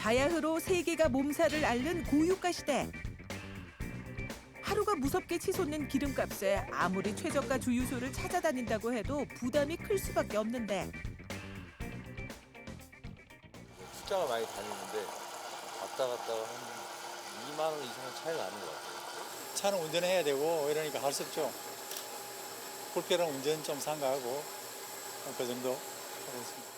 바야흐로 세계가 몸살을 앓는 고유가 시대. 하루가 무섭게 치솟는 기름값에 아무리 최저가 주유소를 찾아다닌다고 해도 부담이 클 수밖에 없는데 숫자가 많이 다니는데 왔다 갔다 한 2만 원 이상은 차이가 나는 것 같아요. 차는 운전해야 되고 이러니까 할 수 없죠. 불편한 운전 좀 삼가하고 그 정도 하고 있습니다.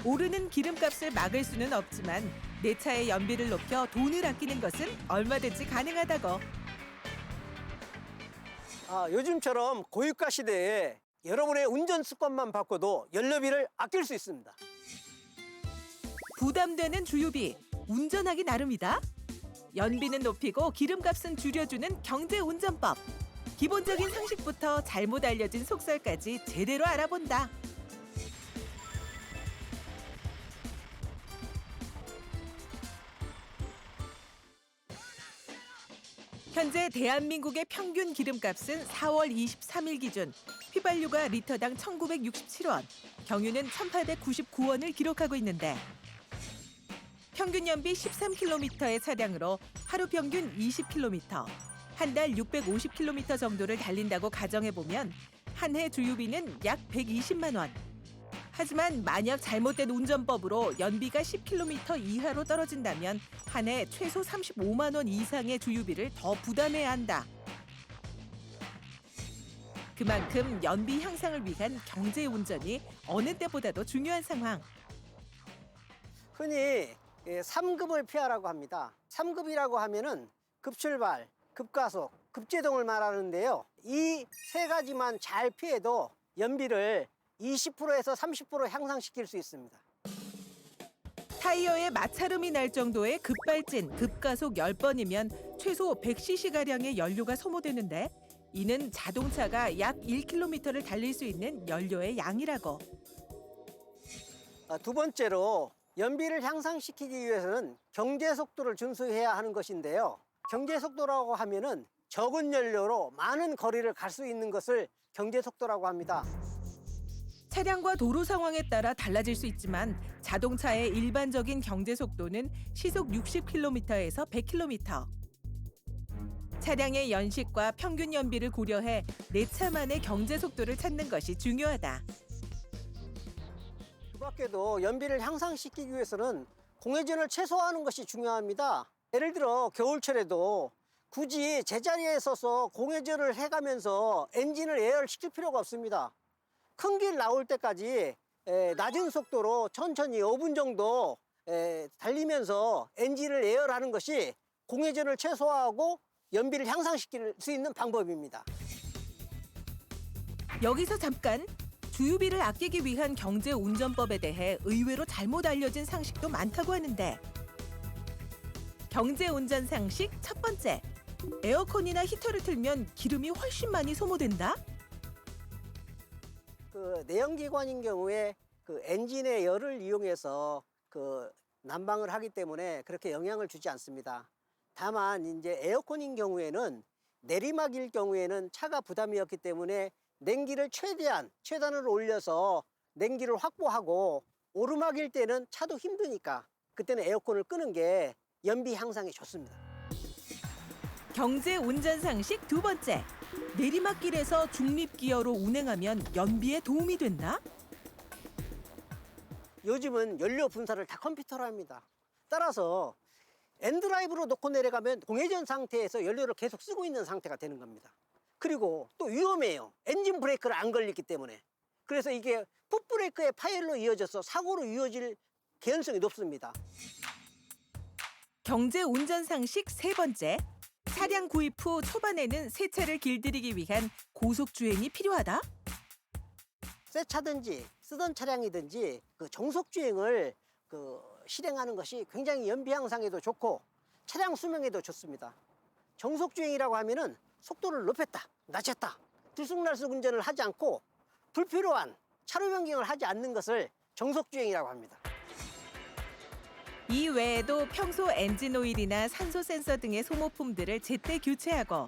오르는 기름값을 막을 수는 없지만 내 차의 연비를 높여 돈을 아끼는 것은 얼마든지 가능하다고. 요즘처럼 고유가 시대에 여러분의 운전 습관만 바꿔도 연료비를 아낄 수 있습니다. 부담되는 주유비, 운전하기 나름이다. 연비는 높이고 기름값은 줄여주는 경제운전법. 기본적인 상식부터 잘못 알려진 속설까지 제대로 알아본다. 현재 대한민국의 평균 기름값은 4월 23일 기준 휘발유가 리터당 1,967원, 경유는 1,899원을 기록하고 있는데 평균 연비 13km의 차량으로 하루 평균 20km, 한 달 650km 정도를 달린다고 가정해보면 한 해 주유비는 약 120만 원. 하지만 만약 잘못된 운전법으로 연비가 10km 이하로 떨어진다면 한 해 최소 35만 원 이상의 주유비를 더 부담해야 한다. 그만큼 연비 향상을 위한 경제 운전이 어느 때보다도 중요한 상황. 흔히 3급을 피하라고 합니다. 3급이라고 하면은 급출발, 급가속, 급제동을 말하는데요. 이 세 가지만 잘 피해도 연비를 20%에서 30% 향상시킬 수 있습니다. 타이어에 마찰음이 날 정도의 급발진, 급가속 10번이면 최소 100cc가량의 연료가 소모되는데 이는 자동차가 약 1km를 달릴 수 있는 연료의 양이라고. 두 번째로 연비를 향상시키기 위해서는 경제속도를 준수해야 하는 것인데요. 경제속도라고 하면은 적은 연료로 많은 거리를 갈 수 있는 것을 경제속도라고 합니다. 차량과 도로 상황에 따라 달라질 수 있지만 자동차의 일반적인 경제 속도는 시속 60km에서 100km. 차량의 연식과 평균 연비를 고려해 내 차만의 경제 속도를 찾는 것이 중요하다. 그 밖에도 연비를 향상시키기 위해서는 공회전을 최소화하는 것이 중요합니다. 예를 들어 겨울철에도 굳이 제자리에 서서 공회전을 해가면서 엔진을 예열시킬 필요가 없습니다. 큰 길 나올 때까지 낮은 속도로 천천히 5분 정도 달리면서 엔진을 예열하는 것이 공회전을 최소화하고 연비를 향상시킬 수 있는 방법입니다. 여기서 잠깐! 주유비를 아끼기 위한 경제 운전법에 대해 의외로 잘못 알려진 상식도 많다고 하는데 경제 운전 상식 첫 번째, 에어컨이나 히터를 틀면 기름이 훨씬 많이 소모된다? 그 내연기관인 경우에 그 엔진의 열을 이용해서 그 난방을 하기 때문에 그렇게 영향을 주지 않습니다. 다만 이제 에어컨인 경우에는 내리막일 경우에는 차가 부담이었기 때문에 냉기를 최단으로 올려서 냉기를 확보하고 오르막일 때는 차도 힘드니까 그때는 에어컨을 끄는 게 연비 향상에 좋습니다. 경제 운전 상식 두 번째, 내리막길에서 중립기어로 운행하면 연비에 도움이 된다? 요즘은 연료 분사를 다 컴퓨터로 합니다. 따라서 엔드라이브로 놓고 내려가면 공회전 상태에서 연료를 계속 쓰고 있는 상태가 되는 겁니다. 그리고 또 위험해요. 엔진 브레이크를 안 걸리기 때문에. 그래서 이게 풋브레이크의 파열로 이어져서 사고로 이어질 개연성이 높습니다. 경제 운전 상식 세 번째, 차량 구입 후 초반에는 새 차를 길들이기 위한 고속 주행이 필요하다? 새 차든지 쓰던 차량이든지 그 정속 주행을 실행하는 것이 굉장히 연비 향상에도 좋고 차량 수명에도 좋습니다. 정속 주행이라고 하면은 속도를 높였다, 낮췄다, 들쑥날쑥 운전을 하지 않고 불필요한 차로 변경을 하지 않는 것을 정속 주행이라고 합니다. 이 외에도 평소 엔진 오일이나 산소 센서 등의 소모품들을 제때 교체하고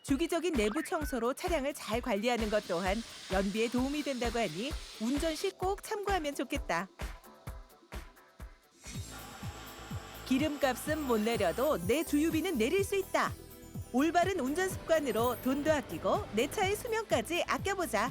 주기적인 내부 청소로 차량을 잘 관리하는 것 또한 연비에 도움이 된다고 하니 운전 시 꼭 참고하면 좋겠다. 기름값은 못 내려도 내 주유비는 내릴 수 있다. 올바른 운전 습관으로 돈도 아끼고 내 차의 수명까지 아껴보자.